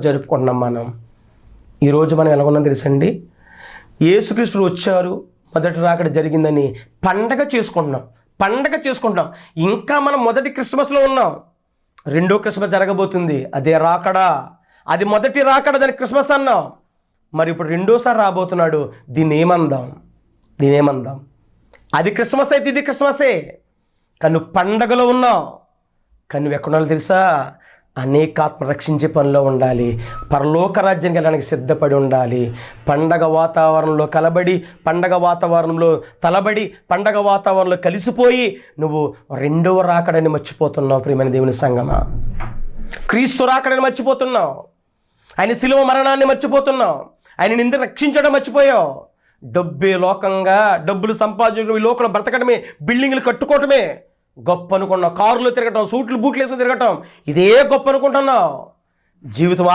జరుపుకుంటున్నాం మనం. ఈరోజు మనం ఎలాగున్నాం తెలుసండి, యేసుక్రీస్తు వచ్చారు, మొదటి రాకడ జరిగిందని పండగ చేసుకుంటున్నాం. ఇంకా మనం మొదటి క్రిస్మస్లో ఉన్నాం. రెండో క్రిస్మస్ జరగబోతుంది, అదే రాకడా. అది మొదటి రాకడ, దాని క్రిస్మస్ అన్నాం. మరి ఇప్పుడు రెండోసారి రాబోతున్నాడు, దీన్ని ఏమందాం? అది క్రిస్మస్ అయితే ఇది క్రిస్మసే, కానీ నువ్వు పండగలో ఉన్నావు. కానీ నువ్వు ఎక్కడున్నావు తెలుసా? అనేకాత్మ రక్షించే పనిలో ఉండాలి, పరలోక రాజ్యానికి వెళ్ళడానికి సిద్ధపడి ఉండాలి. పండగ వాతావరణంలో కలబడి, పండగ వాతావరణంలో తలబడి, పండగ వాతావరణంలో కలిసిపోయి నువ్వు రెండవ రాకడని మర్చిపోతున్నావు. ప్రియమైన దేవుని సంగమా, క్రీస్తు రాకడని మర్చిపోతున్నావు, ఆయన శిలువ మరణాన్ని మర్చిపోతున్నావు, ఆయన నింద రక్షించడం మర్చిపోయావు. డబ్బే లోకంగా, డబ్బులు సంపాదించడం, ఈ లోకంలో బ్రతకడమే, బిల్డింగ్లు కట్టుకోవటమే గొప్ప అనుకున్నావు. కారులో తిరగటం, సూట్లు బూట్లు వేసుకుని తిరగటం, ఇదే గొప్ప అనుకుంటున్నావు. జీవితం